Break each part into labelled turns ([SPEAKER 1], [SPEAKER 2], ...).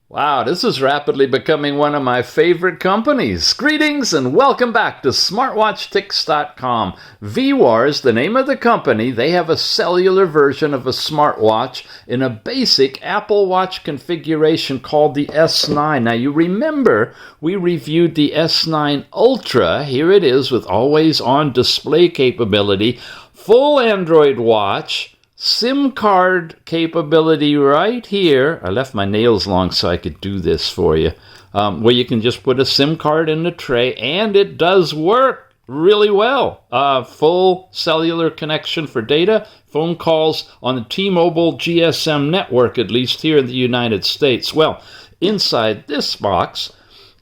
[SPEAKER 1] Wow, this is rapidly becoming one of my favorite companies. Greetings and welcome back to SmartWatchTix.com. VWAR is the name of the company. They have a cellular version of a smartwatch in a basic Apple Watch configuration called the S9. Now you remember we reviewed the S9 Ultra. Here it is with always-on display capability, full Android watch, SIM card capability right here. I left my nails long so I could do this for you. Where you can just put a SIM card in the tray, and it does work really well. Full cellular connection for data, phone calls on the T-Mobile GSM network, at least here in the United States. Well, inside this box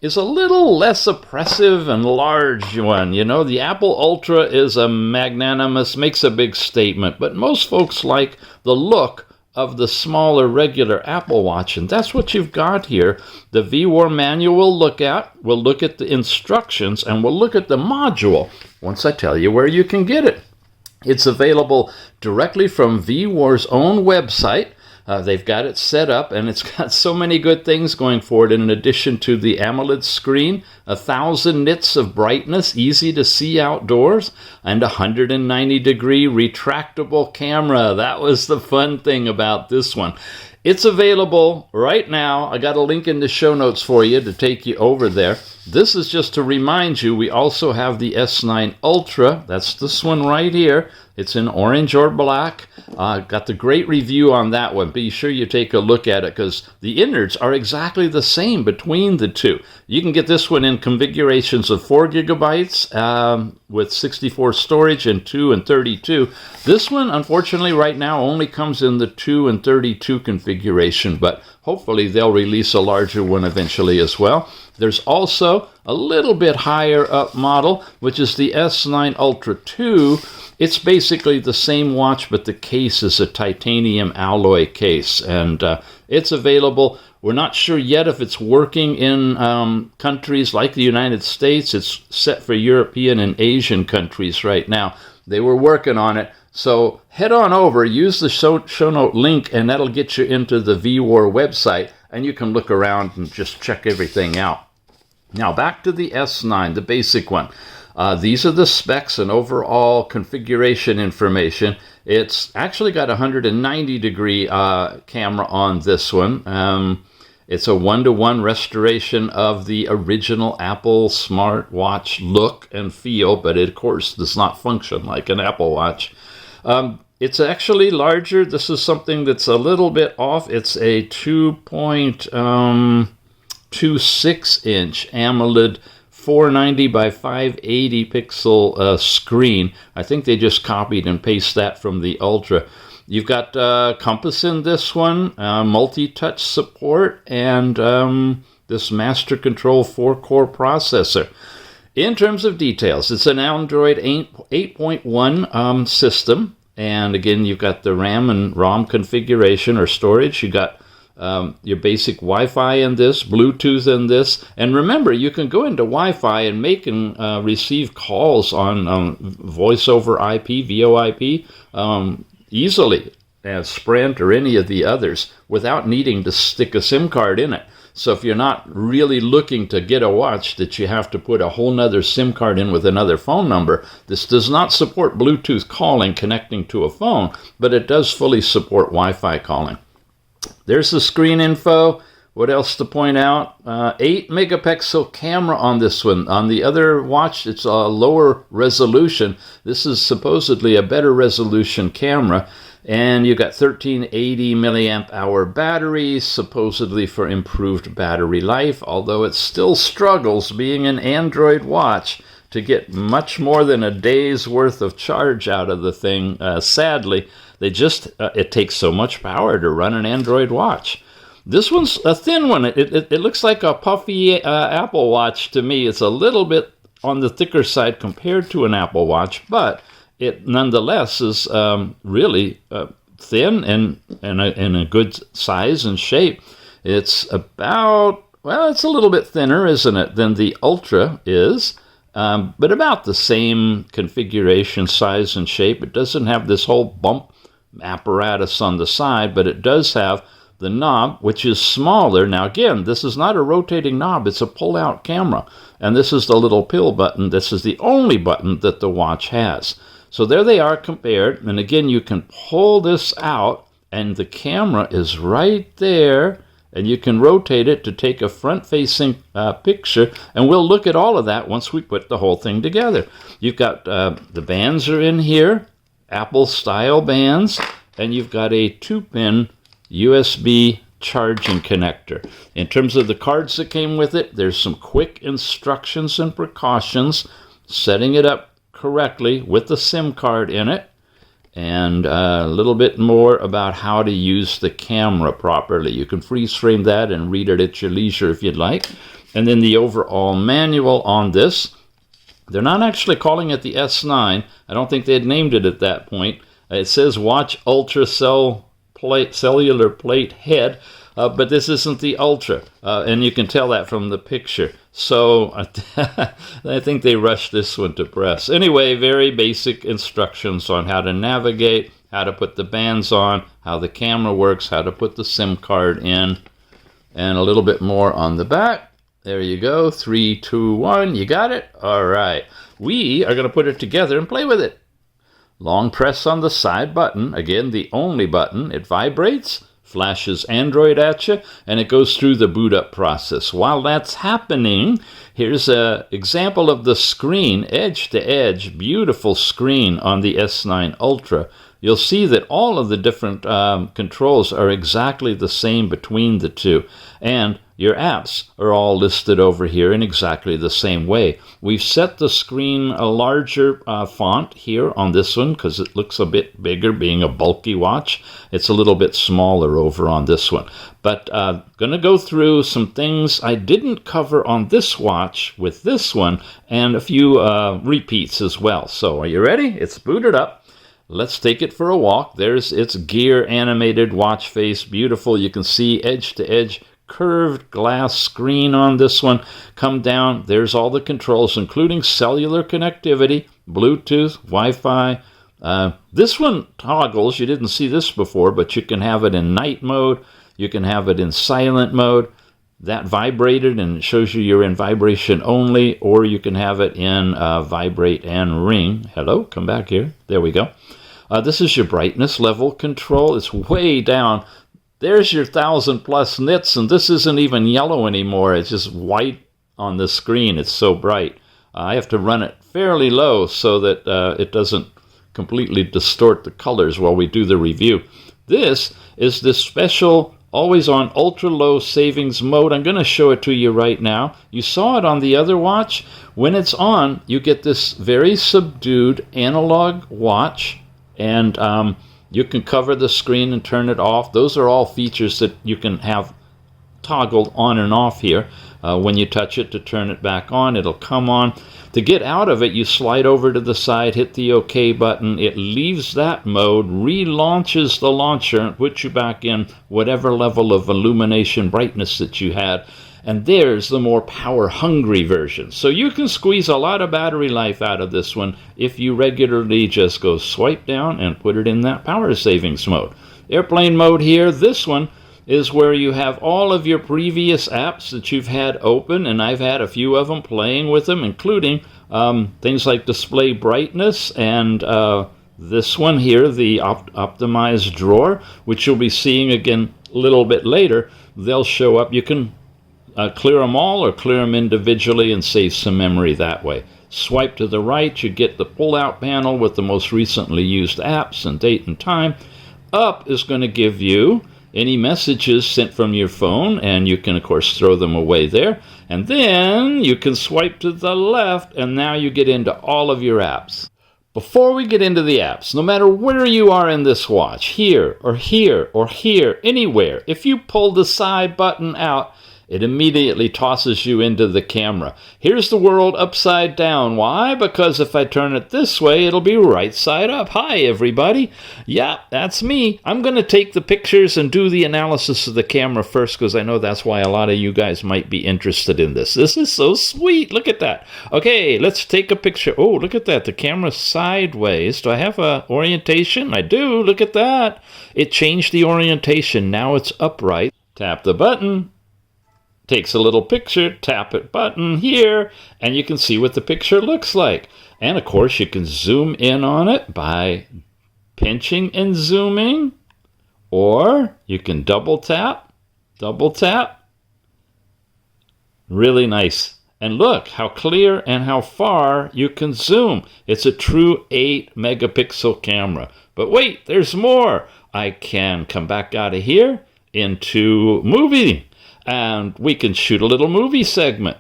[SPEAKER 1] is a little less oppressive and large one. You know, the Apple Ultra is a magnanimous, makes a big statement, but most folks like the look of the smaller regular Apple Watch, and that's what you've got here. The VWAR manual we'll look at the instructions, and we'll look at the module once I tell you where you can get it. It's available directly from VWAR's own website. They've got it set up, and it's got so many good things going for it. In addition to the AMOLED screen, 1,000 nits of brightness, easy to see outdoors, and 190-degree retractable camera. That was the fun thing about this one. It's available right now. I got a link in the show notes for you to take you over there. This is just to remind you, we also have the S9 Ultra. That's this one right here. It's in orange or black. Got the great review on that one. Be sure you take a look at it because the innards are exactly the same between the two. You can get this one in configurations of 4 gigabytes with 64 storage and 2 and 32. This one, unfortunately, right now only comes in the 2 and 32 configuration, but hopefully they'll release a larger one eventually as well. There's also a little bit higher up model, which is the S9 Ultra 2. It's basically the same watch, but the case is a titanium alloy case, and it's available. We're not sure yet if it's working in countries like the United States. It's set for European and Asian countries right now. They were working on it. So head on over, use the show note link, and that'll get you into the VWAR website, and you can look around and just check everything out. Now back to the S9, the basic one. These are the specs and overall configuration information. It's actually got a 190-degree camera on this one. It's a 1-to-1 restoration of the original Apple smartwatch look and feel, but it, of course, does not function like an Apple Watch. It's actually larger. This is something that's a little bit off. It's a 2.26-inch AMOLED 490 by 580 pixel screen. I think they just copied and pasted that from the Ultra. You've got compass in this one, multi-touch support, and this master control 4-core processor. In terms of details, it's an Android 8.1 system. And again, you've got the RAM and ROM configuration or storage. You got your basic Wi-Fi in this, Bluetooth in this. And remember, you can go into Wi-Fi and make and receive calls on voice over IP, VoIP, easily as Sprint or any of the others without needing to stick a SIM card in it. So if you're not really looking to get a watch that you have to put a whole nother SIM card in with another phone number, this does not support Bluetooth calling connecting to a phone, but it does fully support Wi-Fi calling. There's the screen info. What else to point out? 8 megapixel camera on this one. On the other watch, it's a lower resolution. This is supposedly a better resolution camera. And you got 1380 milliamp hour battery, supposedly for improved battery life, although it still struggles, being an Android watch, to get much more than a day's worth of charge out of the thing. Sadly, it takes so much power to run an Android watch. This one's a thin one. It looks like a puffy Apple Watch to me. It's a little bit on the thicker side compared to an Apple Watch, but it nonetheless is really thin and in a good size and shape. It's about, well, it's a little bit thinner, isn't it, than the Ultra is, but about the same configuration, size, and shape. It doesn't have this whole bump apparatus on the side, but it does have the knob, which is smaller. Now again, this is not a rotating knob, it's a pull-out camera. And this is the little pill button. This is the only button that the watch has. So there they are compared. And again, you can pull this out and the camera is right there. And you can rotate it to take a front-facing picture. And we'll look at all of that once we put the whole thing together. You've got the bands are in here, Apple-style bands. And you've got a 2-pin USB charging connector. In terms of the cards that came with it, there's some quick instructions and precautions, setting it up correctly with the SIM card in it, and a little bit more about how to use the camera properly. You can freeze frame that and read it at your leisure if you'd like. And then the overall manual on this. They're not actually calling it the S9. I don't think they had named it at that point. It says Watch Ultra Cellular Plate Head, but this isn't the Ultra, and you can tell that from the picture. So I think they rushed this one to press. Anyway, very basic instructions on how to navigate, how to put the bands on, how the camera works, how to put the SIM card in, and a little bit more on the back. There you go. 3, 2, 1. You got it? All right. We are going to put it together and play with it. Long press on the side button, again the only button. It vibrates, flashes Android at you, and it goes through the boot up process. While that's happening, here's an example of the screen, edge to edge, beautiful screen on the S9 Ultra. You'll see that all of the different controls are exactly the same between the two, and your apps are all listed over here in exactly the same way. We've set the screen a larger font here on this one because it looks a bit bigger, being a bulky watch. It's a little bit smaller over on this one. But going to go through some things I didn't cover on this watch with this one, and a few repeats as well. So are you ready? It's booted up. Let's take it for a walk. There's its gear animated watch face. Beautiful. You can see edge to edge curved glass screen on this one. Come down. There's all the controls, including cellular connectivity, Bluetooth, Wi-Fi. This one toggles. You didn't see this before, but you can have it in night mode. You can have it in silent mode. That vibrated and it shows you you're in vibration only, or you can have it in vibrate and ring. Hello, come back here. There we go. This is your brightness level control. It's way down. There's your 1,000+ nits, and this isn't even yellow anymore. It's just white on the screen. It's so bright. I have to run it fairly low so that it doesn't completely distort the colors while we do the review. This is the special always on ultra low savings mode. I'm going to show it to you right now. You saw it on the other watch. When it's on, you get this very subdued analog watch, and you can cover the screen and turn it off. Those are all features that you can have toggled on and off here. When you touch it to turn it back on, it'll come on. To get out of it, you slide over to the side, hit the OK button. It leaves that mode, relaunches the launcher, and puts you back in whatever level of illumination brightness that you had. And there's the more power-hungry version. So you can squeeze a lot of battery life out of this one if you regularly just go swipe down and put it in that power savings mode. Airplane mode here, this one is where you have all of your previous apps that you've had open, and I've had a few of them playing with them, including things like display brightness and this one here, the optimized drawer, which you'll be seeing again a little bit later. They'll show up. You can clear them all or clear them individually and save some memory that way. Swipe to the right, you get the pull-out panel with the most recently used apps and date and time. Up is going to give you any messages sent from your phone, and you can, of course, throw them away there. And then you can swipe to the left, and now you get into all of your apps. Before we get into the apps, no matter where you are in this watch, here or here or here, anywhere, if you pull the side button out, it immediately tosses you into the camera. Here's the world upside down. Why? Because if I turn it this way, it'll be right side up. Hi, everybody. Yeah, that's me. I'm going to take the pictures and do the analysis of the camera first, because I know that's why a lot of you guys might be interested in this. This is so sweet. Look at that. Okay, let's take a picture. Oh, look at that. The camera's sideways. Do I have a orientation? I do. Look at that. It changed the orientation. Now it's upright. Tap the button. Takes a little picture. Tap it button here. And you can see what the picture looks like. And of course, you can zoom in on it by pinching and zooming. Or you can double tap. Double tap. Really nice. And look how clear and how far you can zoom. It's a true 8 megapixel camera. But wait, there's more. I can come back out of here into movie, and we can shoot a little movie segment.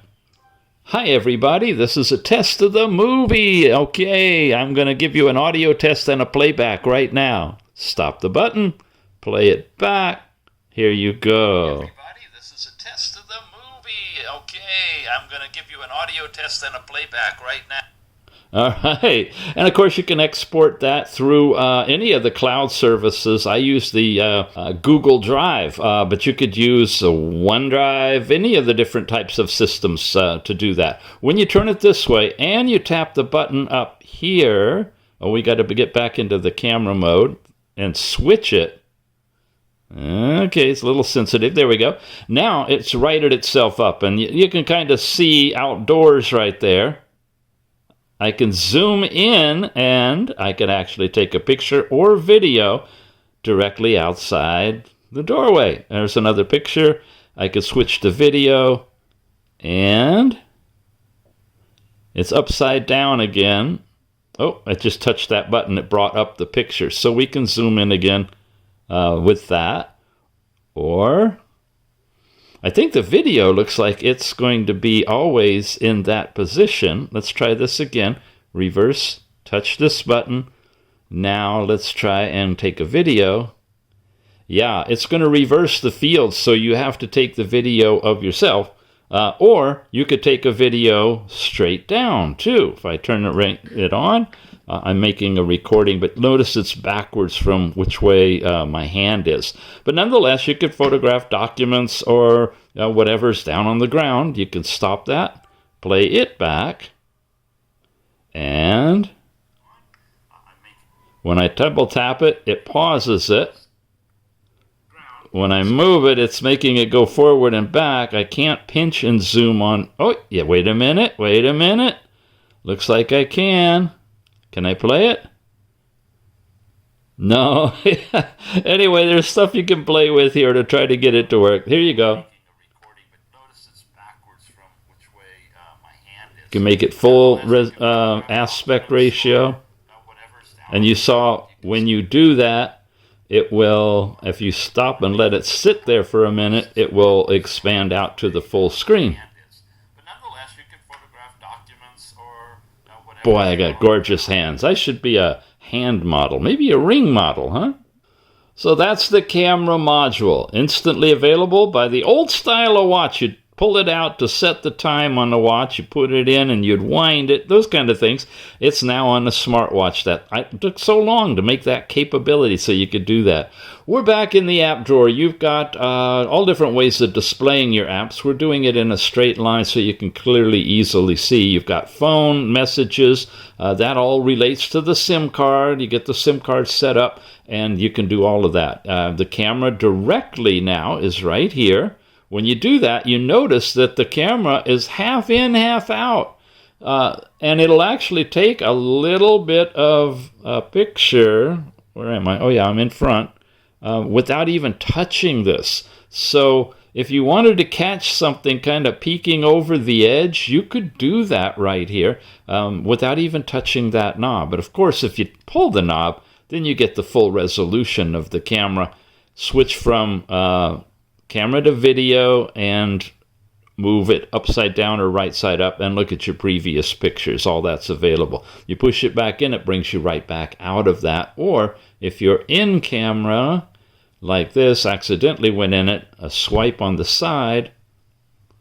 [SPEAKER 1] Hi, everybody. This is a test of the movie. Okay, I'm going to give you an audio test and a playback right now. Stop the button. Play it back. Here you go. Hey, everybody, this is a test of the movie. Okay, I'm going to give you an audio test and a playback right now. All right. And, of course, you can export that through any of the cloud services. I use the Google Drive, but you could use OneDrive, any of the different types of systems to do that. When you turn it this way and you tap the button up here, we got to get back into the camera mode and switch it. Okay, it's a little sensitive. There we go. Now it's righted itself up, and you can kind of see outdoors right there. I can zoom in, and I can actually take a picture or video directly outside the doorway. There's another picture. I could switch to video, and it's upside down again. Oh, I just touched that button. It brought up the picture. So we can zoom in again with that. Or I think the video looks like it's going to be always in that position. Let's try this again. Reverse, touch this button. Now let's try and take a video. Yeah, it's going to reverse the field, so you have to take the video of yourself. Or you could take a video straight down, too. If I turn it on, I'm making a recording, but notice it's backwards from which way my hand is. But nonetheless, you could photograph documents or whatever's down on the ground. You can stop that, play it back, and when I double tap it, it pauses it. When I move it, it's making it go forward and back. I can't pinch and zoom on. Oh, yeah, wait a minute. Looks like I can. Can I play it? No. Anyway, there's stuff you can play with here to try to get it to work. Here you go. You can make it full aspect ratio. And you saw when you do that, it will, if you stop and let it sit there for a minute, it will expand out to the full screen. Boy, I got gorgeous hands. I should be a hand model, maybe a ring model, huh? So that's the camera module, instantly available by the old style of watch. You'd pull it out to set the time on the watch, you put it in and you'd wind it, those kind of things. It's now on the smartwatch. It took so long to make that capability so you could do that. We're back in the app drawer. You've got all different ways of displaying your apps. We're doing it in a straight line so you can clearly, easily see. You've got phone, messages, that all relates to the SIM card. You get the SIM card set up and you can do all of that. The camera directly now is right here. When you do that, you notice that the camera is half in, half out. And it'll actually take a little bit of a picture. Where am I? Oh, yeah, I'm in front. Without even touching this. So if you wanted to catch something kind of peeking over the edge, you could do that right here without even touching that knob. But of course, if you pull the knob, then you get the full resolution of the camera. Switch from camera to video and move it upside down or right side up and look at your previous pictures. All that's available. You push it back in, it brings you right back out of that. Or if you're in camera like this, accidentally went in it, a swipe on the side,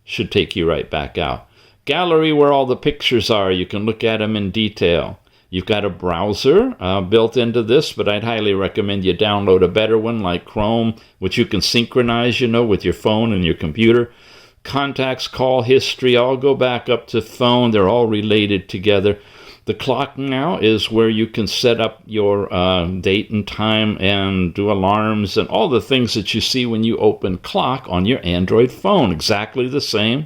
[SPEAKER 1] should take you right back out. Gallery, where all the pictures are, you can look at them in detail. You've got a browser built into this, but I'd highly recommend you download a better one like Chrome, which you can synchronize, with your phone and your computer. Contacts, call history, all go back up to phone. They're all related together. The clock now is where you can set up your date and time and do alarms and all the things that you see when you open clock on your Android phone. Exactly the same.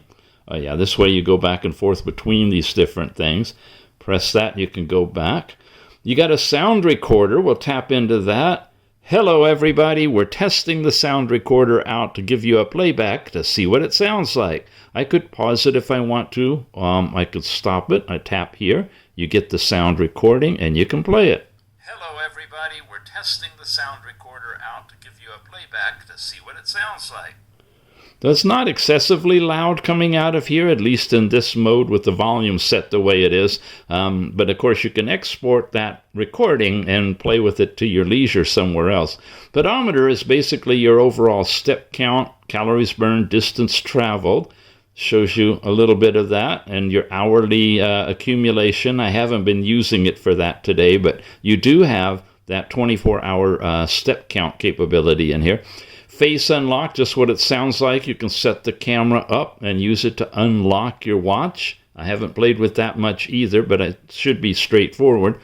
[SPEAKER 1] This way you go back and forth between these different things. Press that, you can go back. You got a sound recorder. We'll tap into that. Hello, everybody. We're testing the sound recorder out to give you a playback to see what it sounds like. I could pause it if I want to. I could stop it. I tap here. You get the sound recording, and you can play it. Hello, everybody. We're testing the sound recorder out to give you a playback to see what it sounds like. That's not excessively loud coming out of here, at least in this mode with the volume set the way it is. But of course, you can export that recording and play with it to your leisure somewhere else. Pedometer is basically your overall step count, calories burned, distance traveled. Shows you a little bit of that, and your hourly accumulation. I haven't been using it for that today, but you do have that 24-hour step count capability in here. Face unlock, just what it sounds like. You can set the camera up and use it to unlock your watch. I haven't played with that much either, but it should be straightforward.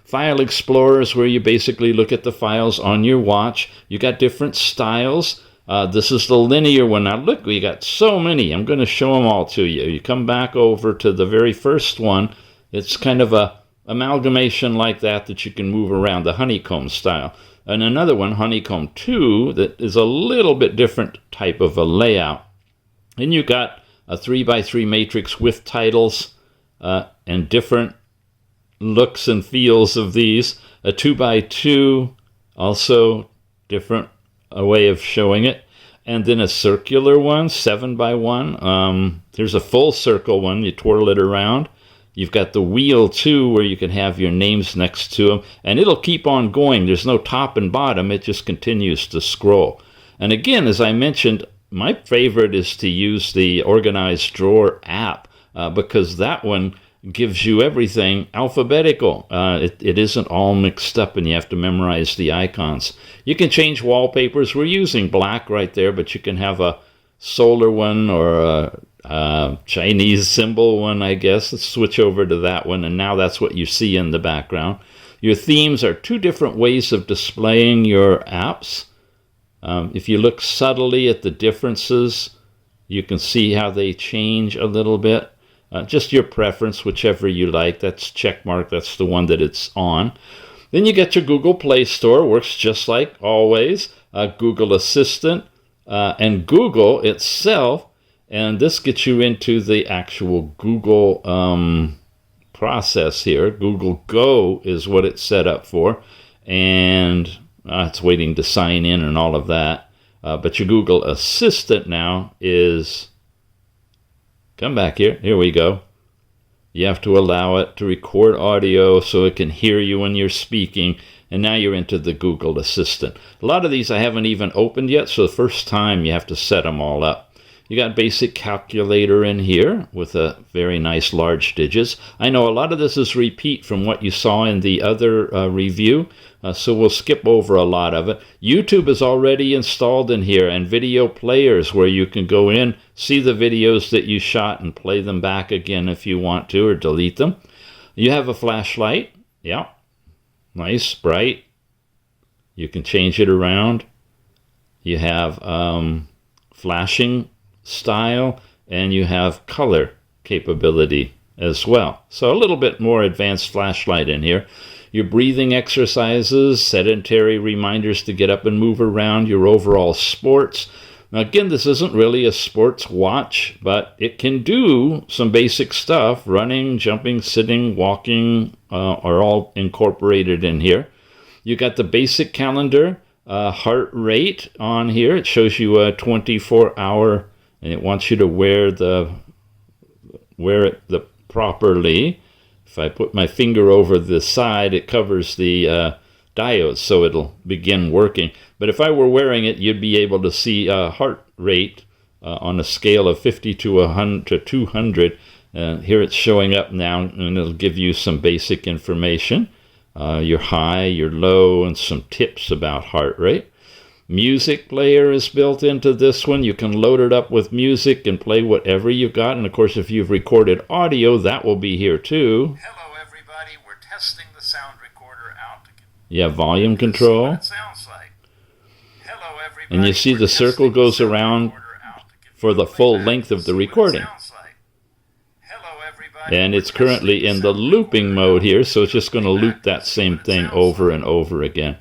[SPEAKER 1] File Explorer is where you basically look at the files on your watch. You got different styles. This is the linear one. Now look, we got so many. I'm going to show them all to you. You come back over to the very first one. It's kind of a amalgamation like that you can move around, the honeycomb style. And another one, Honeycomb 2, that is a little bit different type of a layout. And you got a 3x3 matrix with titles and different looks and feels of these. A 2x2, also different way of showing it. And then a circular one, 7x1. There's a full circle one, you twirl it around. You've got the wheel, too, where you can have your names next to them. And it'll keep on going. There's no top and bottom. It just continues to scroll. And again, as I mentioned, my favorite is to use the Organized Drawer app because that one gives you everything alphabetical. It isn't all mixed up and you have to memorize the icons. You can change wallpapers. We're using black right there, but you can have a solar one or a Chinese symbol one, I guess. Let's switch over to that one, and now that's what you see in the background. Your themes are two different ways of displaying your apps. If you look subtly at the differences, you can see how they change a little bit. Just your preference, whichever you like. That's checkmark. That's the one that it's on. Then you get your Google Play Store. Works just like always. Google Assistant and Google itself. And this gets you into the actual Google process here. Google Go is what it's set up for. And it's waiting to sign in and all of that. But your Google Assistant now is... Come back here. Here we go. You have to allow it to record audio so it can hear you when you're speaking. And now you're into the Google Assistant. A lot of these I haven't even opened yet, so the first time you have to set them all up. You got basic calculator in here with a very nice large digits. I know a lot of this is repeat from what you saw in the other review, so we'll skip over a lot of it. YouTube is already installed in here, and video players where you can go in, see the videos that you shot and play them back again if you want to, or delete them. You have a flashlight. Yeah. Nice, bright. You can change it around. You have flashing style, and you have color capability as well. So a little bit more advanced flashlight in here. Your breathing exercises, sedentary reminders to get up and move around, your overall sports. Now again, this isn't really a sports watch, but it can do some basic stuff. Running, jumping, sitting, walking are all incorporated in here. You got the basic calendar, heart rate on here. It shows you a 24-hour, and it wants you to wear it properly. If I put my finger over the side, it covers the diodes, so it'll begin working. But if I were wearing it, you'd be able to see heart rate on a scale of 50 to 100 to 200. Here it's showing up now, and it'll give you some basic information. Your high, your low, and some tips about heart rate. Music player is built into this one. You can load it up with music and play whatever you've got. And of course, if you've recorded audio, that will be here too. Hello, everybody. We're testing the sound recorder out. Yeah, volume control. This is what it sounds like. Hello, everybody. And you see the circle goes around for the full length of the recording. And it's currently in the looping mode here, so it's just going to loop that same thing over and over again.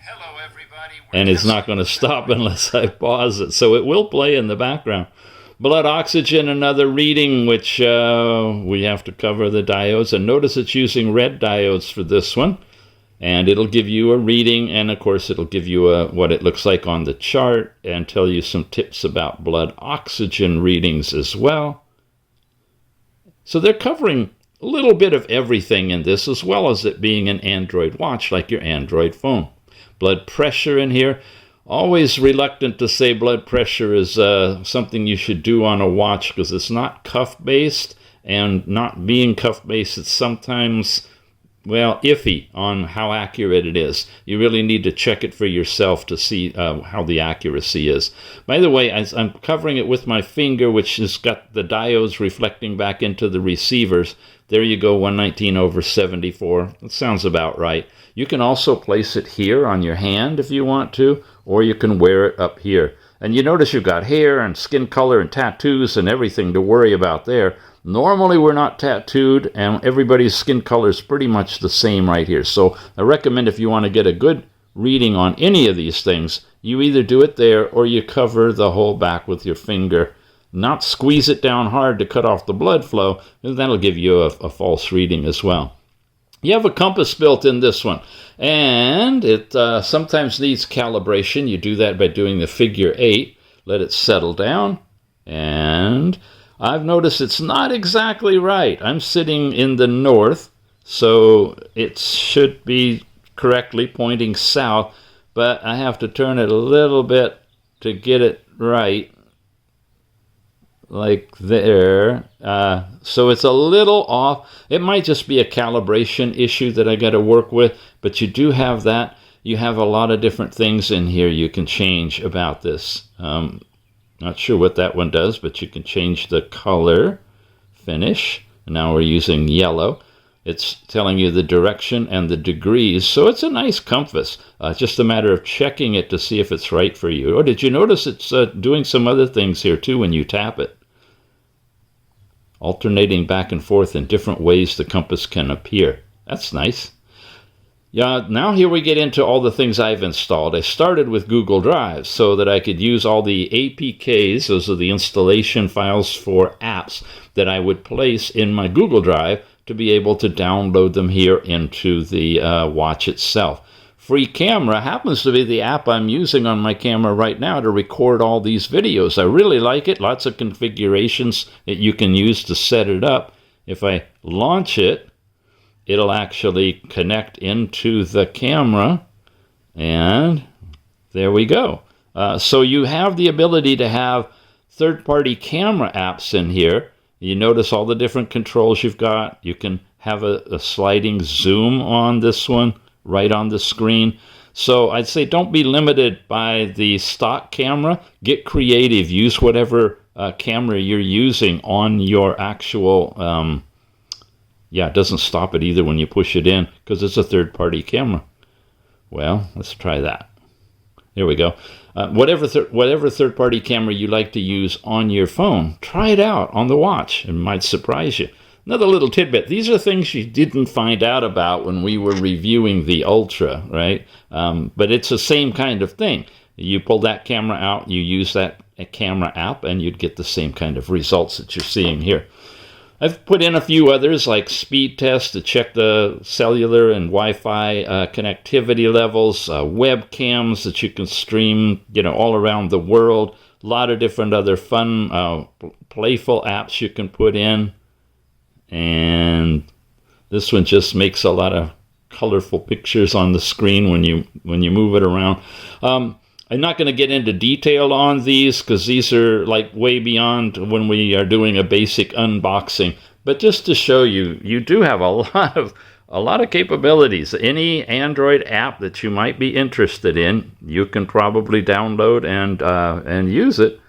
[SPEAKER 1] And it's not going to stop unless I pause it, so it will play in the background. Blood oxygen, another reading, which we have to cover the diodes. And notice it's using red diodes for this one. And it'll give you a reading, and of course it'll give you what it looks like on the chart and tell you some tips about blood oxygen readings as well. So they're covering a little bit of everything in this, as well as it being an Android watch like your Android phone. Blood pressure in here. Always reluctant to say blood pressure is something you should do on a watch because it's not cuff-based, and not being cuff-based, it's sometimes, well, iffy on how accurate it is. You really need to check it for yourself to see how the accuracy is. By the way, I'm covering it with my finger, which has got the diodes reflecting back into the receivers. There you go, 119/74. That sounds about right. You can also place it here on your hand if you want to, or you can wear it up here. And you notice you've got hair and skin color and tattoos and everything to worry about there. Normally we're not tattooed, and everybody's skin color is pretty much the same right here. So I recommend if you want to get a good reading on any of these things, you either do it there or you cover the whole back with your finger. Not squeeze it down hard to cut off the blood flow, and that'll give you a false reading as well. You have a compass built in this one, and it sometimes needs calibration. You do that by doing the figure 8. Let it settle down, and I've noticed it's not exactly right. I'm sitting in the north, so it should be correctly pointing south, but I have to turn it a little bit to get it right, like there. So it's a little off. It might just be a calibration issue that I got to work with, but you do have that. You have a lot of different things in here you can change about this. Not sure what that one does, but you can change the color, finish. Now we're using yellow. It's telling you the direction and the degrees, so it's a nice compass. Just a matter of checking it to see if it's right for you. Oh, did you notice it's doing some other things here too when you tap it? Alternating back and forth in different ways the compass can appear. That's nice. Yeah, now here we get into all the things I've installed. I started with Google Drive so that I could use all the APKs, those are the installation files for apps, that I would place in my Google Drive to be able to download them here into the watch itself. Free Camera happens to be the app I'm using on my camera right now to record all these videos. I really like it. Lots of configurations that you can use to set it up. If I launch it, it'll actually connect into the camera, and there we go. So you have the ability to have third-party camera apps in here. You notice all the different controls you've got. You can have a sliding zoom on this one right on the screen. So I'd say don't be limited by the stock camera. Get creative. Use whatever camera you're using on your actual... Yeah, it doesn't stop it either when you push it in because it's a third-party camera. Well, let's try that. There we go. Whatever third-party camera you like to use on your phone, try it out on the watch. It might surprise you. Another little tidbit. These are things you didn't find out about when we were reviewing the Ultra, right? But it's the same kind of thing. You pull that camera out, you use that camera app, and you'd get the same kind of results that you're seeing here. I've put in a few others like speed tests to check the cellular and Wi-Fi connectivity levels, webcams that you can stream, all around the world. A lot of different other fun, playful apps you can put in. And this one just makes a lot of colorful pictures on the screen when you move it around. I'm not going to get into detail on these because these are like way beyond when we are doing a basic unboxing. But just to show you, you do have a lot of capabilities. Any Android app that you might be interested in, you can probably download and use it.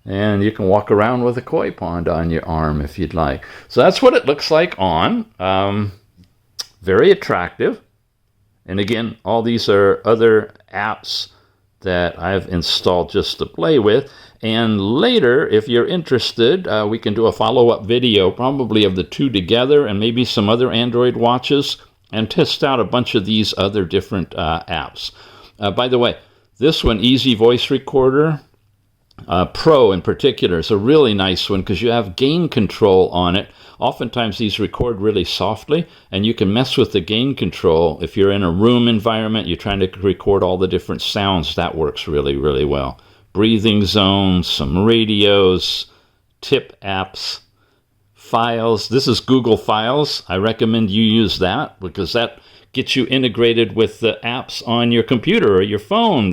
[SPEAKER 1] And you can walk around with a koi pond on your arm if you'd like. So that's what it looks like on. Very attractive. And again, all these are other apps that I've installed just to play with. And later, if you're interested, we can do a follow-up video, probably of the two together and maybe some other Android watches, and test out a bunch of these other different apps. By the way, this one, Easy Voice Recorder Pro in particular, is a really nice one because you have gain control on it. Oftentimes these record really softly, and you can mess with the gain control. If you're in a room environment, you're trying to record all the different sounds, that works really, really well. Breathing zones, some radios, tip apps, files. This is Google Files. I recommend you use that because that gets you integrated with the apps on your computer or your phone,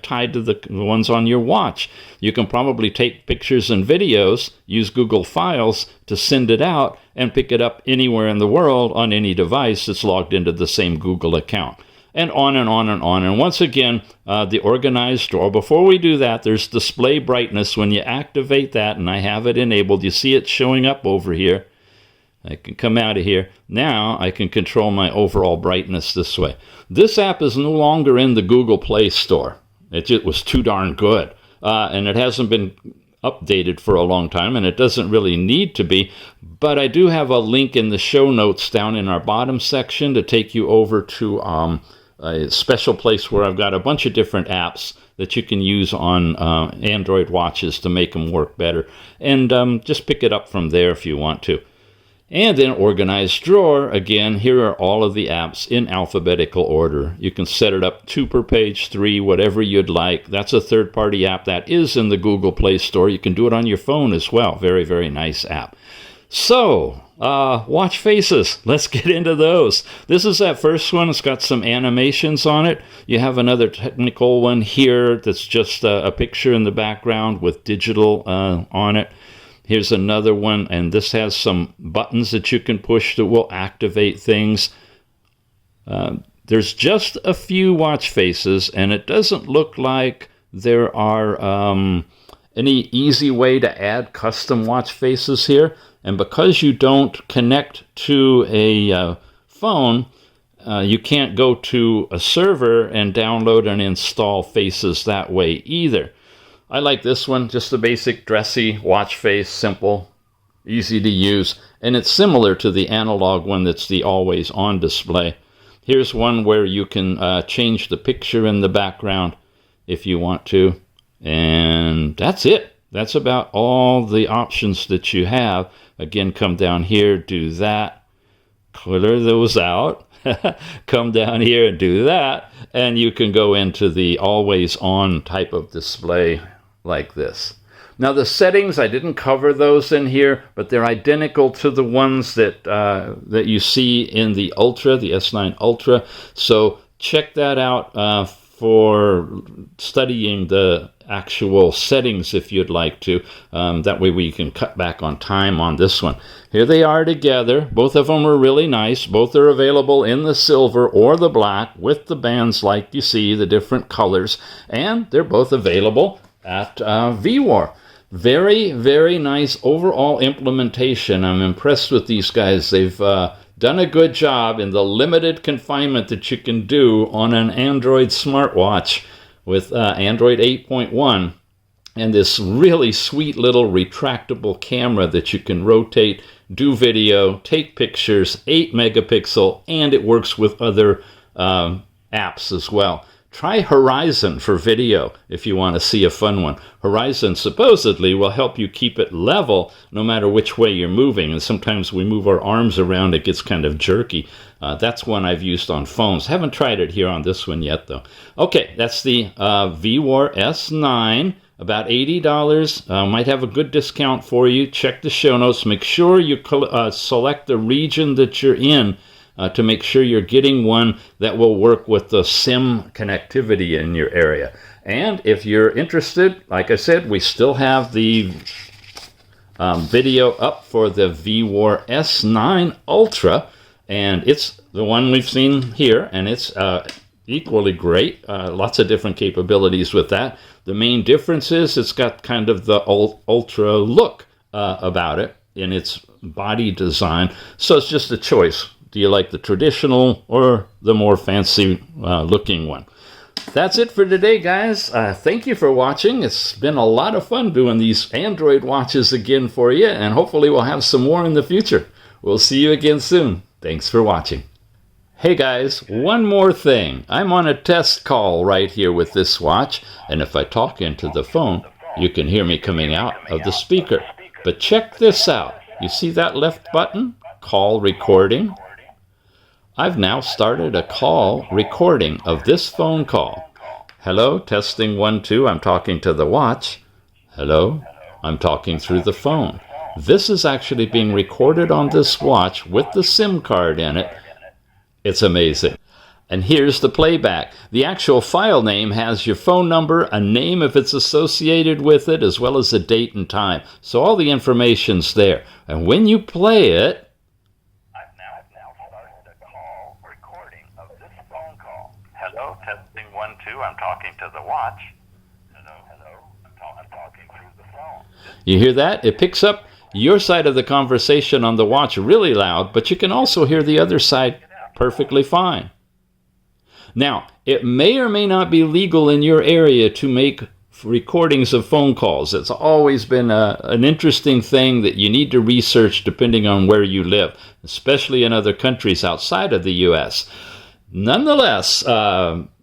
[SPEAKER 1] tied to the ones on your watch. You can probably take pictures and videos, use Google Files to send it out, and pick it up anywhere in the world on any device that's logged into the same Google account. And on and on and on. And once again, the organized drawer. Before we do that, there's display brightness. When you activate that, and I have it enabled, you see it showing up over here. I can come out of here. Now I can control my overall brightness this way. This app is no longer in the Google Play Store. It just was too darn good. And it hasn't been updated for a long time, and it doesn't really need to be. But I do have a link in the show notes down in our bottom section to take you over to a special place where I've got a bunch of different apps that you can use on Android watches to make them work better. And just pick it up from there if you want to. And then organized drawer, again, here are all of the apps in alphabetical order. You can set it up 2 per page, 3, whatever you'd like. That's a third-party app that is in the Google Play Store. You can do it on your phone as well. Very, very nice app. So, watch faces. Let's get into those. This is that first one. It's got some animations on it. You have another technical one here that's just a picture in the background with digital on it. Here's another one, and this has some buttons that you can push that will activate things. There's just a few watch faces, and it doesn't look like there are any easy way to add custom watch faces here. And because you don't connect to a phone, you can't go to a server and download and install faces that way either. I like this one, just a basic dressy watch face, simple, easy to use, and it's similar to the analog one that's the always on display. Here's one where you can change the picture in the background if you want to, and that's it. That's about all the options that you have. Again, come down here, do that, clear those out, come down here and do that, and you can go into the always on type of display like this. Now the settings, I didn't cover those in here, but they're identical to the ones that that you see in the Ultra, the S9 Ultra. So check that out for studying the actual settings if you'd like to. That way we can cut back on time on this one. Here they are together. Both of them are really nice. Both are available in the silver or the black with the bands like you see, the different colors. And they're both available at VWAR. Very, very nice overall implementation. I'm impressed with these guys. They've done a good job in the limited confinement that you can do on an Android smartwatch with Android 8.1 and this really sweet little retractable camera that you can rotate, do video, take pictures, 8 megapixel, and it works with other apps as well. Try Horizon for video if you want to see a fun one. Horizon supposedly will help you keep it level no matter which way you're moving. And sometimes we move our arms around, it gets kind of jerky. That's one I've used on phones. Haven't tried it here on this one yet, though. Okay, that's the VWAR S9. About $80. Might have a good discount for you. Check the show notes. Make sure you select the region that you're in to make sure you're getting one that will work with the SIM connectivity in your area. And if you're interested, like I said, we still have the video up for the VWAR S9 Ultra, and it's the one we've seen here, and it's equally great. Lots of different capabilities with that. The main difference is it's got kind of the ultra look about it in its body design, so it's just a choice. Do you like the traditional or the more fancy looking one? That's it for today, guys. Thank you for watching. It's been a lot of fun doing these Android watches again for you, and hopefully we'll have some more in the future. We'll see you again soon. Thanks for watching. Hey guys, one more thing. I'm on a test call right here with this watch, and if I talk into the phone, you can hear me coming out of the speaker. But check this out. You see that left button? Call recording. I've now started a call recording of this phone call. Hello, testing 1, 2, I'm talking to the watch. Hello, I'm talking through the phone. This is actually being recorded on this watch with the SIM card in it. It's amazing. And here's the playback. The actual file name has your phone number, a name if it's associated with it, as well as a date and time. So all the information's there. And when you play it,
[SPEAKER 2] Hello, testing 1, 2, I'm talking to the watch. Hello, I'm talking through the phone.
[SPEAKER 1] you hear that? It picks up your side of the conversation on the watch really loud, but you can also hear the other side perfectly fine. Now, it may or may not be legal in your area to make recordings of phone calls. It's always been an interesting thing that you need to research depending on where you live, especially in other countries outside of the U.S. Nonetheless,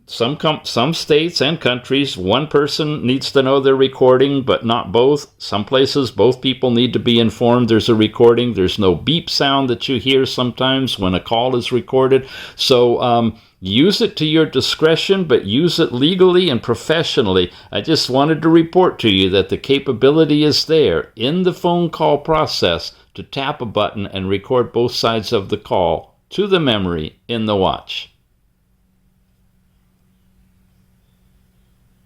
[SPEAKER 1] some states and countries, one person needs to know they're recording, but not both. Some places, both people need to be informed there's a recording. There's no beep sound that you hear sometimes when a call is recorded. So use it to your discretion, but use it legally and professionally. I just wanted to report to you that the capability is there in the phone call process to tap a button and record both sides of the call to the memory in the watch.